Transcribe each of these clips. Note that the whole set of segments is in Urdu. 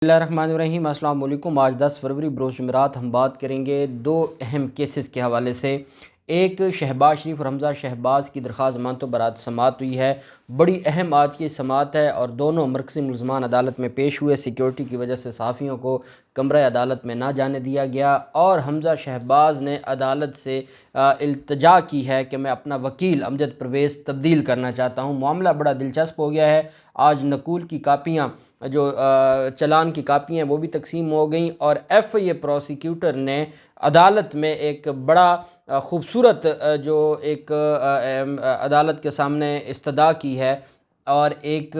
بسم اللہ الرحمن الرحیم۔ السلام علیکم۔ آج 10 فروری بروز جمعرات ہم بات کریں گے دو اہم کیسز کے حوالے سے۔ ایک شہباز شریف اور حمزہ شہباز کی درخواست ضمانت و برات سماعت ہوئی ہے، بڑی اہم آج کی سماعت ہے اور دونوں مرکزی ملزمان عدالت میں پیش ہوئے۔ سیکیورٹی کی وجہ سے صحافیوں کو کمرہ عدالت میں نہ جانے دیا گیا اور حمزہ شہباز نے عدالت سے التجا کی ہے کہ میں اپنا وکیل امجد پرویز تبدیل کرنا چاہتا ہوں۔ معاملہ بڑا دلچسپ ہو گیا ہے۔ آج نقول کی کاپیاں جو چلان کی کاپیاں وہ بھی تقسیم ہو گئیں اور ایف آئی اے پروسیکیوٹر نے عدالت میں ایک بڑا خوبصورت جو ایک عدالت کے سامنے استدعا کی ہے اور ایک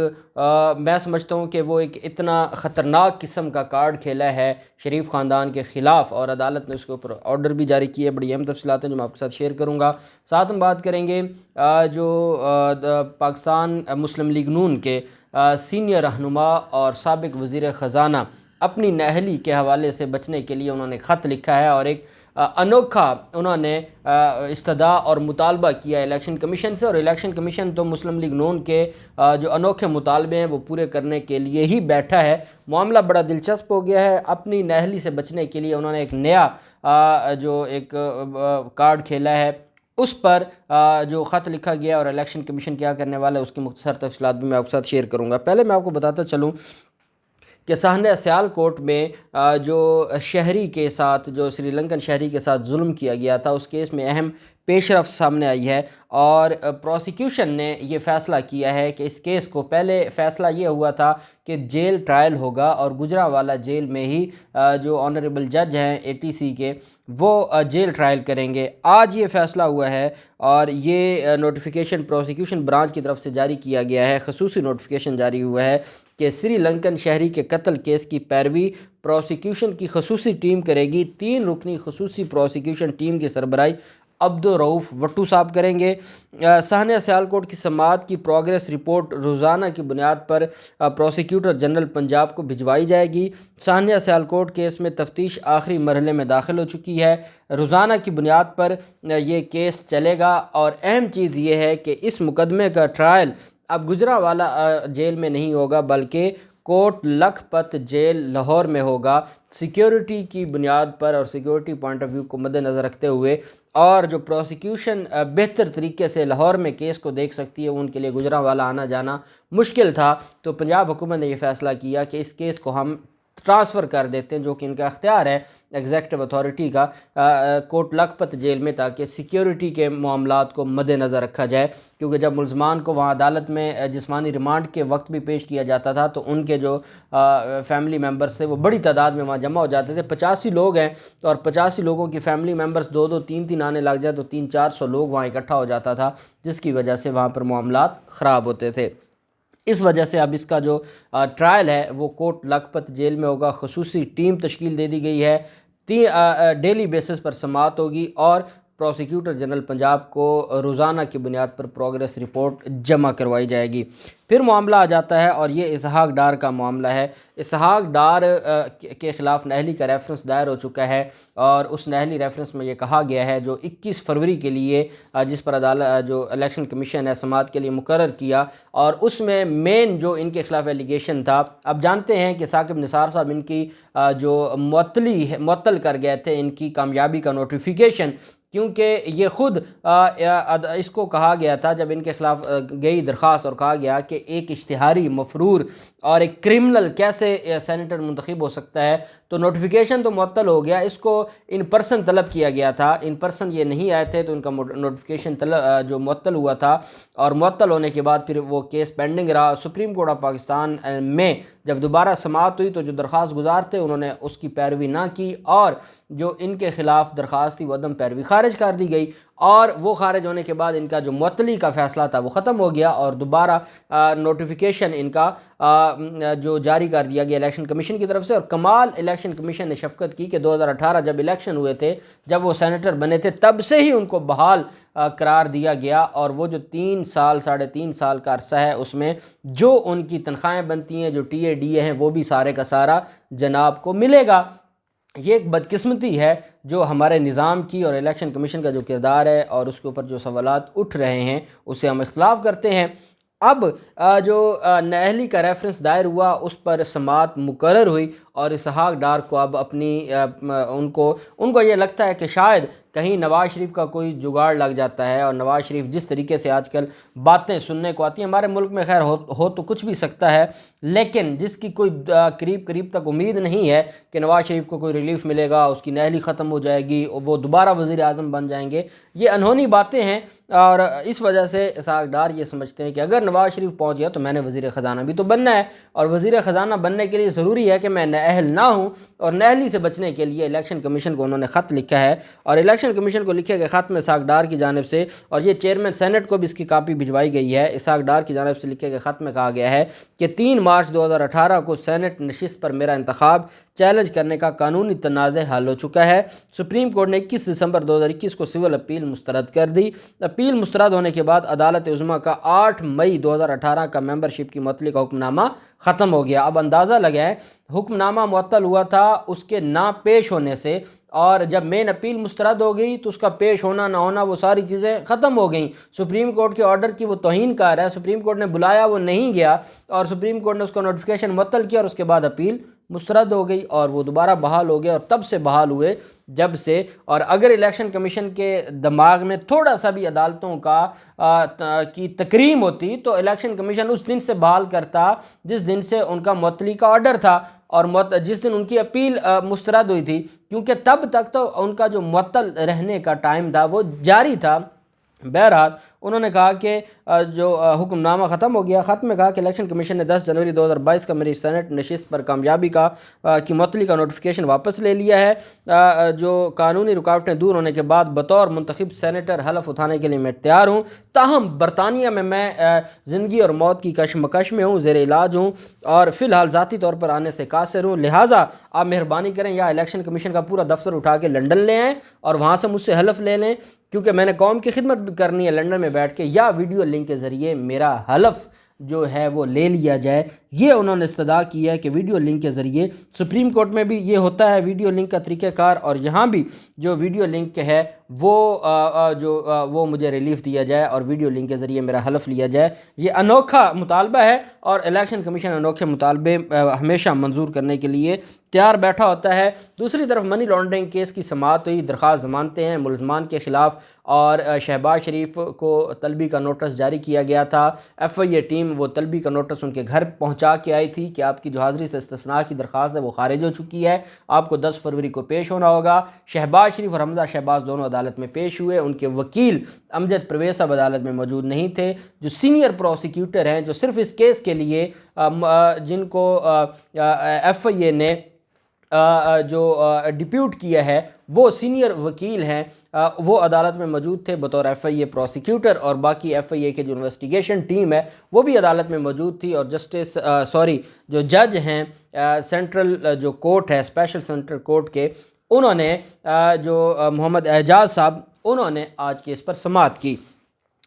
میں سمجھتا ہوں کہ وہ ایک اتنا خطرناک قسم کا کارڈ کھیلا ہے شریف خاندان کے خلاف اور عدالت نے اس کے اوپر آرڈر بھی جاری کی ہے۔ بڑی اہم تفصیلات ہیں جو میں آپ کے ساتھ شیئر کروں گا۔ ساتھ ہم بات کریں گے جو پاکستان مسلم لیگ نون کے سینئر رہنما اور سابق وزیر خزانہ اپنی نااہلی کے حوالے سے بچنے کے لیے انہوں نے خط لکھا ہے اور ایک انوکھا انہوں نے استدعا اور مطالبہ کیا الیکشن کمیشن سے، اور الیکشن کمیشن تو مسلم لیگ نون کے جو انوکھے مطالبے ہیں وہ پورے کرنے کے لیے ہی بیٹھا ہے۔ معاملہ بڑا دلچسپ ہو گیا ہے۔ اپنی نااہلی سے بچنے کے لیے انہوں نے ایک نیا جو ایک کارڈ کھیلا ہے، اس پر جو خط لکھا گیا اور الیکشن کمیشن کیا کرنے والا ہے اس کی مختصر تفصیلات بھی میں آپ کے ساتھ شیئر کروں گا۔ پہلے میں آپ کو بتاتا چلوں کہ ساحنہ سیالکوٹ میں جو شہری کے ساتھ جو سری لنکن شہری کے ساتھ ظلم کیا گیا تھا اس کیس میں اہم پیش رفت سامنے آئی ہے اور پروسیکیوشن نے یہ فیصلہ کیا ہے کہ اس کیس کو، پہلے فیصلہ یہ ہوا تھا کہ جیل ٹرائل ہوگا اور گجرانوالہ جیل میں ہی جو آنریبل جج ہیں ATC کے وہ جیل ٹرائل کریں گے۔ آج یہ فیصلہ ہوا ہے اور یہ نوٹیفیکیشن پروسیکیوشن برانچ کی طرف سے جاری کیا گیا ہے، خصوصی نوٹیفیکیشن جاری ہوا ہے کہ سری لنکن شہری کے قتل کیس کی پیروی پروسیکیوشن کی خصوصی ٹیم کرے گی۔ 3 رکنی خصوصی پروسیکیوشن ٹیم کی سربراہی عبدالرؤف وٹو صاحب کریں گے۔ ساحنہ سیالکوٹ کی سماعت کی پروگریس رپورٹ روزانہ کی بنیاد پر پروسیکیوٹر جنرل پنجاب کو بھجوائی جائے گی۔ ساحنہ سیالکوٹ کیس میں تفتیش آخری مرحلے میں داخل ہو چکی ہے۔ روزانہ کی بنیاد پر یہ کیس چلے گا اور اہم چیز یہ ہے کہ اس مقدمے کا ٹرائل اب گجرانوالہ جیل میں نہیں ہوگا بلکہ کوٹ لکھپت جیل لاہور میں ہوگا، سیکیورٹی کی بنیاد پر اور سیکیورٹی پوائنٹ آف ویو کو مد نظر رکھتے ہوئے، اور جو پروسیکیوشن بہتر طریقے سے لاہور میں کیس کو دیکھ سکتی ہے ان کے لیے گجرانوالہ آنا جانا مشکل تھا، تو پنجاب حکومت نے یہ فیصلہ کیا کہ اس کیس کو ہم ٹرانسفر کر دیتے ہیں، جو کہ ان کا اختیار ہے ایگزیکٹو اتھارٹی کا، کوٹ لکھپت جیل میں، تاکہ سیکیورٹی کے معاملات کو مد نظر رکھا جائے، کیونکہ جب ملزمان کو وہاں عدالت میں جسمانی ریمانڈ کے وقت بھی پیش کیا جاتا تھا تو ان کے جو فیملی ممبرز تھے وہ بڑی تعداد میں وہاں جمع ہو جاتے تھے۔ 85 لوگ ہیں اور 85 لوگوں کی فیملی ممبرز 2-2 3-3 آنے لگ جائے تو 300-400 لوگ وہاں اکٹھا ہو جاتا تھا، جس کی وجہ سے وہاں پر معاملات خراب ہوتے تھے۔ اس وجہ سے اب اس کا جو ٹرائل ہے وہ کوٹ لکھپت جیل میں ہوگا۔ خصوصی ٹیم تشکیل دے دی گئی ہے، ڈیلی بیسس پر سماعت ہوگی اور پروسیکیوٹر جنرل پنجاب کو روزانہ کی بنیاد پر پروگریس رپورٹ جمع کروائی جائے گی۔ پھر معاملہ آ جاتا ہے اور یہ اسحاق ڈار کا معاملہ ہے۔ اسحاق ڈار کے خلاف نااہلی کا ریفرنس دائر ہو چکا ہے اور اس نااہلی ریفرنس میں یہ کہا گیا ہے، جو 21 فروری کے لیے جس پر عدالت جو الیکشن کمیشن ہے سماعت کے لیے مقرر کیا، اور اس میں مین جو ان کے خلاف ایلیگیشن تھا، اب جانتے ہیں کہ ثاقب نثار صاحب ان کی جو معطل کر گئے تھے ان کی کامیابی کا نوٹیفیکیشن، کیونکہ یہ خود اس کو کہا گیا تھا جب ان کے خلاف گئی درخواست اور کہا گیا کہ ایک اشتہاری مفرور اور ایک کرمنل کیسے سینیٹر منتخب ہو سکتا ہے، تو نوٹیفیکیشن تو معطل ہو گیا، اس کو ان پرسن طلب کیا گیا تھا، ان پرسن یہ نہیں آئے تھے تو ان کا نوٹیفیکیشن جو معطل ہوا تھا، اور معطل ہونے کے بعد پھر وہ کیس پینڈنگ رہا۔ سپریم کورٹ آف پاکستان میں جب دوبارہ سماعت ہوئی تو جو درخواست گزار تھے انہوں نے اس کی پیروی نہ کی اور جو ان کے خلاف درخواست تھی وہ عدم پیروی خارج کر دی گئی، اور وہ خارج ہونے کے بعد ان کا جو معطلی کا فیصلہ تھا وہ ختم ہو گیا اور دوبارہ نوٹیفیکیشن ان کا جو جاری کر دیا گیا الیکشن کمیشن کی طرف سے۔ اور کمال الیکشن کمیشن نے شفقت کی کہ 2018 جب الیکشن ہوئے تھے، جب وہ سینیٹر بنے تھے، تب سے ہی ان کو بحال قرار دیا گیا، اور وہ جو 3 سال 3.5 سال کا عرصہ ہے اس میں جو ان کی تنخواہیں بنتی ہیں، جو TA DA ہیں، وہ بھی سارے کا سارا جناب کو ملے گا۔ یہ ایک بدقسمتی ہے جو ہمارے نظام کی اور الیکشن کمیشن کا جو کردار ہے اور اس کے اوپر جو سوالات اٹھ رہے ہیں اسے ہم اختلاف کرتے ہیں۔ اب جو نااہلی کا ریفرنس دائر ہوا اس پر سماعت مقرر ہوئی اور اسحاق ڈار کو اب اپنی ان کو یہ لگتا ہے کہ شاید کہیں نواز شریف کا کوئی جگاڑ لگ جاتا ہے، اور نواز شریف جس طریقے سے آج کل باتیں سننے کو آتی ہیں، ہمارے ملک میں خیر ہو تو کچھ بھی سکتا ہے، لیکن جس کی کوئی قریب تک امید نہیں ہے کہ نواز شریف کو کوئی ریلیف ملے گا، اس کی نااہلی ختم ہو جائے گی، وہ دوبارہ وزیر اعظم بن جائیں گے، یہ انہونی باتیں ہیں۔ اور اس وجہ سے اسحاق ڈار یہ سمجھتے ہیں کہ اگر نواز شریف پہنچ گیا تو میں نے وزیر خزانہ بھی تو بننا ہے، اور وزیر خزانہ بننے کے لیے ضروری ہے کہ میں نااہل نہ ہوں، اور نااہلی سے بچنے کے لیے الیکشن کمیشن کو انہوں نے خط لکھا ہے، اور الیکشن کمیشن کو لکھے گئے خط میں اسحاق ڈار کی جانب سے، اور یہ چیئرمین سینٹ کو بھی اس کی کاپی بھجوائی گئی ہے، اسحاق ڈار کی جانب سے لکھے گئے خط میں کہا گیا ہے کہ 3 مارچ 2018 کو سینٹ نشست پر میرا انتخاب چیلنج کرنے کا قانونی تنازع حل ہو چکا ہے۔ سپریم کورٹ نے 21 دسمبر 2021 کو سول اپیل مسترد کر دی۔ اپیل مسترد ہونے کے بعد عدالت عظمیٰ کا 8 مئی 2018 کا ممبرشپ کی معطلی کا حکم نامہ ختم ہو گیا۔ اب اندازہ لگائیں، حکم نامہ معطل ہوا تھا اس کے نہ پیش ہونے سے، اور جب مین اپیل مسترد ہو گئی تو اس کا پیش ہونا نہ ہونا وہ ساری چیزیں ختم ہو گئیں۔ سپریم کورٹ کے آرڈر کی وہ توہین کار ہے، سپریم کورٹ نے بلایا وہ نہیں گیا، اور سپریم کورٹ نے اس کو نوٹیفیکیشن معطل کیا، اور اس کے بعد اپیل مسترد ہو گئی، اور وہ دوبارہ بحال ہو گیا، اور تب سے بحال ہوئے جب سے۔ اور اگر الیکشن کمیشن کے دماغ میں تھوڑا سا بھی عدالتوں کی تکریم ہوتی تو الیکشن کمیشن اس دن سے بحال کرتا جس دن سے ان کا معطلی کا آرڈر تھا، اور جس دن ان کی اپیل مسترد ہوئی تھی، کیونکہ تب تک تو ان کا جو معطل رہنے کا ٹائم تھا وہ جاری تھا۔ بہرحال انہوں نے کہا کہ جو حکم نامہ ختم ہو گیا۔ خط میں کہا کہ الیکشن کمیشن نے 10 جنوری 2022 کا میری سینٹ نشست پر کامیابی کی معطلی کا نوٹیفیکیشن واپس لے لیا ہے۔ جو قانونی رکاوٹیں دور ہونے کے بعد بطور منتخب سینیٹر حلف اٹھانے کے لیے میں تیار ہوں، تاہم برطانیہ میں زندگی اور موت کی کشمکش میں ہوں، زیر علاج ہوں، اور فی الحال ذاتی طور پر آنے سے قاصر ہوں، لہٰذا آپ مہربانی کریں یا الیکشن کمیشن کا پورا دفتر اٹھا کے لنڈن لے آئیں اور وہاں سے مجھ سے حلف لے لیں، کیونکہ میں نے قوم کی خدمت بھی کرنی ہے لنڈن میں بیٹھ کے، یا ویڈیو لنک کے ذریعے میرا حلف جو ہے وہ لے لیا جائے۔ یہ انہوں نے استدعا کی ہے کہ ویڈیو لنک کے ذریعے، سپریم کورٹ میں بھی یہ ہوتا ہے ویڈیو لنک کا طریقہ کار، اور یہاں بھی جو ویڈیو لنک ہے وہ مجھے ریلیف دیا جائے اور ویڈیو لنک کے ذریعے میرا حلف لیا جائے۔ یہ انوکھا مطالبہ ہے، اور الیکشن کمیشن انوکھے مطالبے ہمیشہ منظور کرنے کے لیے تیار بیٹھا ہوتا ہے۔ دوسری طرف منی لانڈرنگ کیس کی سماعت ہوئی، درخواست ضمانتیں ہیں ملزمان کے خلاف، اور شہباز شریف کو طلبی کا نوٹس جاری کیا گیا تھا۔ ایف آئی اے ٹیم وہ طلبی کا نوٹس ان کے گھر پہنچا کے آئی تھی کہ آپ کی جو حاضری سے استثناء کی درخواست ہے وہ خارج ہو چکی ہے، آپ کو 10 فروری کو پیش ہونا ہوگا۔ شہباز شریف اور حمزہ شہباز دونوں عدالت میں پیش ہوئے، ان کے وکیل امجد پرویز صاحب عدالت میں موجود نہیں تھے، جو سینئر پروسیکیوٹر ہیں، جو صرف اس کیس کے لیے جن کو ایف آئی اے نے جو ڈپیوٹ کیا ہے، وہ سینئر وکیل ہیں، وہ عدالت میں موجود تھے بطور ایف آئی اے پروسیکیوٹر، اور باقی ایف آئی اے کے جو انویسٹیگیشن ٹیم ہے وہ بھی عدالت میں موجود تھی، اور جو جج ہیں سینٹرل جو کورٹ ہے، اسپیشل سینٹرل کورٹ کے، انہوں نے جو محمد اعجاز صاحب، انہوں نے آج کیس پر سماعت کی۔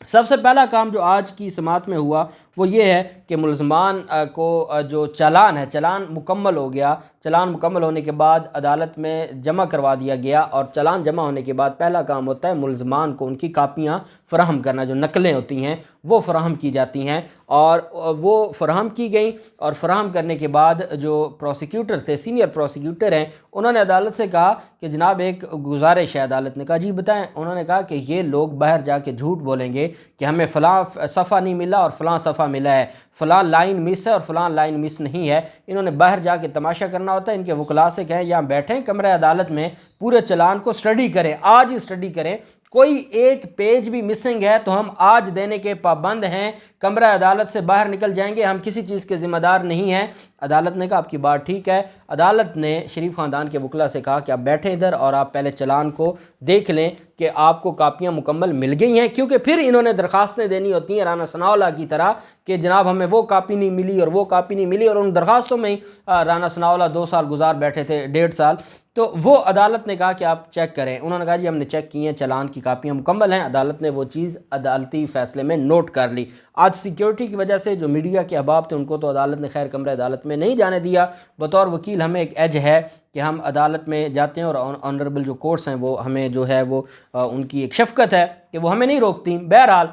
سب سے پہلا کام جو آج کی سماعت میں ہوا وہ یہ ہے کہ ملزمان کو جو چالان ہے، چالان مکمل ہو گیا، چالان مکمل ہونے کے بعد عدالت میں جمع کروا دیا گیا، اور چالان جمع ہونے کے بعد پہلا کام ہوتا ہے ملزمان کو ان کی کاپیاں فراہم کرنا، جو نقلیں ہوتی ہیں وہ فراہم کی جاتی ہیں، اور وہ فراہم کی گئیں، اور فراہم کرنے کے بعد جو پروسیکیوٹر تھے، سینئر پروسیکیوٹر ہیں، انہوں نے عدالت سے کہا کہ جناب ایک گزارش ہے۔ عدالت نے کہا جی بتائیں۔ انہوں نے کہا کہ یہ لوگ باہر جا کے جھوٹ بولیں گے کہ ہمیں فلاں صفحہ نہیں ملا اور فلاں صفحہ ملا ہے، فلاں لائن مس ہے اور فلاں لائن مس نہیں ہے۔ انہوں نے باہر جا کے تماشا کرنا ہوتا ہے، ان کے وکلاء سے کہیں یہاں بیٹھیں کمرہ عدالت میں، پورے چلان کو سٹڈی کریں، آج ہی سٹڈی کریں، کوئی ایک پیج بھی مسنگ ہے تو ہم آج دینے کے پابند ہیں، کمرہ عدالت سے باہر نکل جائیں گے، ہم کسی چیز کے ذمہ دار نہیں ہیں۔ عدالت نے کہا آپ کی بات ٹھیک ہے۔ عدالت نے شریف خاندان کے وکلاء سے کہا کہ آپ بیٹھیں ادھر اور آپ پہلے چلان کو دیکھ لیں کہ آپ کو کاپیاں مکمل مل گئی ہیں، کیونکہ پھر انہوں نے درخواستیں دینی ہوتی ہیں رانا ثناءاللہ کی طرح کہ جناب ہمیں وہ کاپی نہیں ملی اور وہ کاپی نہیں ملی، اور ان درخواستوں میں ہی رانا ثناءاللہ 2 سال گزار بیٹھے تھے، 1.5 سال۔ تو وہ عدالت نے کہا کہ آپ چیک کریں، انہوں نے کہا جی ہم نے چیک کی ہیں، چلان کی کاپیاں مکمل ہیں۔ عدالت نے وہ چیز عدالتی فیصلے میں نوٹ کر لی۔ آج سیکیورٹی کی وجہ سے جو میڈیا کے احباب تھے ان کو تو عدالت نے خیر کمرہ عدالت میں نہیں جانے دیا، بطور وکیل ہمیں ایک ایج ہے کہ ہم عدالت میں جاتے ہیں، اور آنریبل جو کورٹس ہیں وہ ہمیں جو ہے وہ ان کی ایک شفقت ہے کہ وہ ہمیں نہیں روکتی۔ بہرحال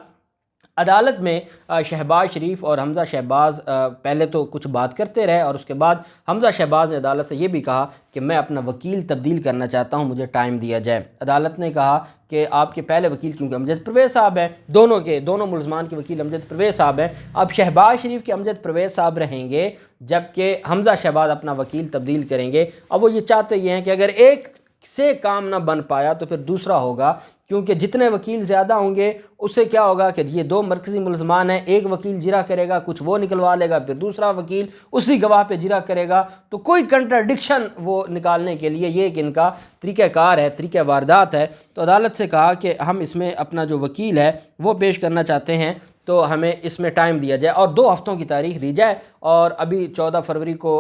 عدالت میں شہباز شریف اور حمزہ شہباز پہلے تو کچھ بات کرتے رہے، اور اس کے بعد حمزہ شہباز نے عدالت سے یہ بھی کہا کہ میں اپنا وکیل تبدیل کرنا چاہتا ہوں، مجھے ٹائم دیا جائے۔ عدالت نے کہا کہ آپ کے پہلے وکیل کیونکہ امجد پرویز صاحب ہیں، دونوں ملزمان کے وکیل امجد پرویز صاحب ہیں، اب شہباز شریف کے امجد پرویز صاحب رہیں گے جبکہ حمزہ شہباز اپنا وکیل تبدیل کریں گے۔ اب وہ یہ چاہتے یہ ہیں کہ اگر ایک سے کام نہ بن پایا تو پھر دوسرا ہوگا، کیونکہ جتنے وکیل زیادہ ہوں گے اس سے کیا ہوگا کہ یہ دو مرکزی ملزمان ہیں، ایک وکیل جرا کرے گا، کچھ وہ نکلوا لے گا، پھر دوسرا وکیل اسی گواہ پہ جرا کرے گا، تو کوئی کنٹراڈکشن وہ نکالنے کے لیے یہ کہ ان کا طریقہ کار ہے، طریقہ واردات ہے۔ تو عدالت سے کہا کہ ہم اس میں اپنا جو وکیل ہے وہ پیش کرنا چاہتے ہیں، تو ہمیں اس میں ٹائم دیا جائے اور 2 ہفتوں کی تاریخ دی جائے، اور ابھی 14 فروری کو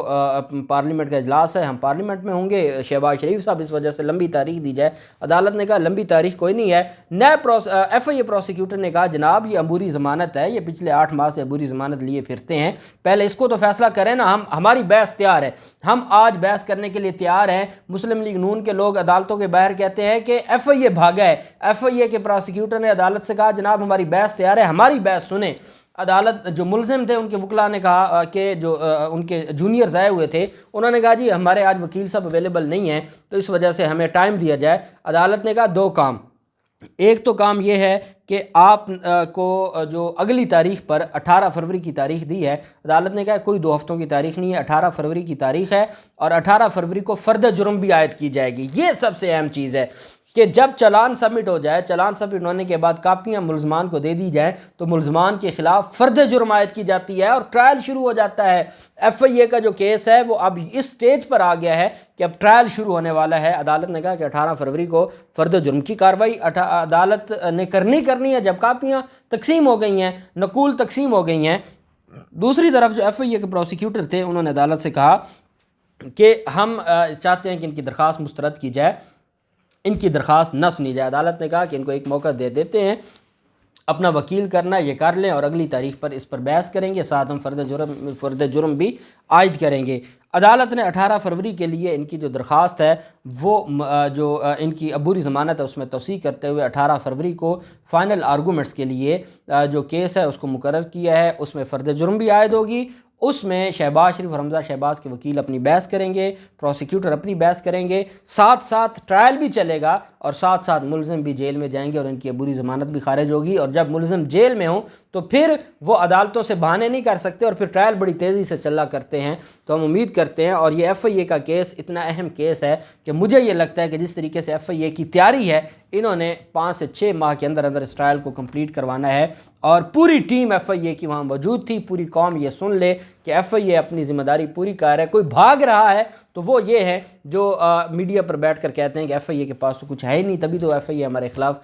پارلیمنٹ کا اجلاس ہے، ہم پارلیمنٹ میں ہوں گے، شہباز شریف صاحب اس وجہ سے لمبی تاریخ دی جائے۔ عدالت نے کہا لمبی تاریخ کوئی نہیں ہے۔ ایف آئی اے پروسیکیوٹر نے کہا جناب یہ عبوری ضمانت ہے، یہ پچھلے 8 ماہ سے عبوری ضمانت لیے پھرتے ہیں، پہلے اس کو تو فیصلہ کریں نا، ہماری بحث تیار ہے، ہم آج بحث کرنے کے لیے تیار ہیں۔ مسلم لیگ نون کے لوگ عدالتوں کے باہر کہتے ہیں کہ ایف آئی اے بھاگا ہے، ایف آئی اے کے پروسیکیوٹر نے عدالت سے کہا جناب ہماری بحث تیار ہے، ہماری بحث سنیں۔ عدالت جو ملزم تھے ان کے وکلاء نے کہا کہ جو ان کے جونیئرز آئے ہوئے تھے انہوں نے کہا جی ہمارے آج وکیل صاحب اویلیبل نہیں ہیں، تو اس وجہ سے ہمیں ٹائم دیا جائے۔ عدالت نے کہا 2 کام، ایک تو کام یہ ہے کہ آپ کو جو اگلی تاریخ پر 18 فروری کی تاریخ دی ہے، عدالت نے کہا کوئی 2 ہفتوں کی تاریخ نہیں ہے، 18 فروری کی تاریخ ہے، اور 18 فروری کو فرد جرم بھی عائد کی جائے گی۔ یہ سب سے اہم چیز ہے کہ جب چالان سبمٹ ہو جائے، چالان سبمٹ ہونے کے بعد کاپیاں ملزمان کو دے دی جائیں تو ملزمان کے خلاف فرد جرم عائد کی جاتی ہے اور ٹرائل شروع ہو جاتا ہے۔ ایف آئی اے کا جو کیس ہے وہ اب اس سٹیج پر آ گیا ہے کہ اب ٹرائل شروع ہونے والا ہے۔ عدالت نے کہا کہ 18 فروری کو فرد جرم کی کارروائی عدالت نے کرنی ہے جب کاپیاں تقسیم ہو گئی ہیں، نقول تقسیم ہو گئی ہیں۔ دوسری طرف جو ایف آئی اے کے پروسیکیوٹر تھے انہوں نے عدالت سے کہا کہ ہم چاہتے ہیں کہ ان کی درخواست مسترد کی جائے، ان کی درخواست نہ سنی جائے۔ عدالت نے کہا کہ ان کو ایک موقع دے دیتے ہیں، اپنا وکیل کرنا یہ کر لیں اور اگلی تاریخ پر اس پر بحث کریں گے، ساتھ ہم فرد جرم بھی عائد کریں گے۔ عدالت نے 18 فروری کے لیے ان کی جو درخواست ہے وہ جو ان کی عبوری ضمانت ہے اس میں توسیع کرتے ہوئے 18 فروری کو فائنل آرگومنٹس کے لیے جو کیس ہے اس کو مقرر کیا ہے، اس میں فرد جرم بھی عائد ہوگی، اس میں شہباز شریف اور حمزہ شہباز کے وکیل اپنی بحث کریں گے، پروسیکیوٹر اپنی بحث کریں گے، ساتھ ساتھ ٹرائل بھی چلے گا اور ساتھ ساتھ ملزم بھی جیل میں جائیں گے اور ان کی عبوری ضمانت بھی خارج ہوگی۔ اور جب ملزم جیل میں ہوں تو پھر وہ عدالتوں سے بہانے نہیں کر سکتے اور پھر ٹرائل بڑی تیزی سے چلا کرتے ہیں۔ تو ہم امید کرتے ہیں، اور یہ ایف آئی اے کا کیس اتنا اہم کیس ہے کہ مجھے یہ لگتا ہے کہ جس طریقے سے ایف آئی اے کی تیاری ہے انہوں نے 5 سے 6 ماہ کے اندر اس ٹرائل کو کمپلیٹ کروانا ہے، اور پوری ٹیم ایف آئی اے کی وہاں موجود تھی۔ پوری قوم یہ سن لے کہ ایف آئی اے اپنی ذمہ داری پوری کر رہا ہے۔ کوئی بھاگ رہا ہے تو وہ یہ ہے جو میڈیا پر بیٹھ کر کہتے ہیں کہ ایف آئی اے کے پاس تو کچھ ہے ہی نہیں، تبھی تو ایف آئی اے ہمارے خلاف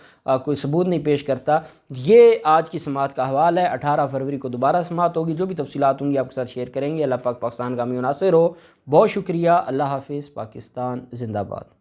کوئی ثبوت نہیں پیش کرتا۔ یہ آج کی سماعت کا حوال ہے۔ 18 فروری کو دوبارہ سماعت ہوگی، جو بھی تفصیلات ہوں گی آپ کے ساتھ شیئر کریں گے۔ اللہ پاک پاکستان کا حامی و ناصر ہو۔ بہت شکریہ۔ اللہ حافظ۔ پاکستان زندہ باد۔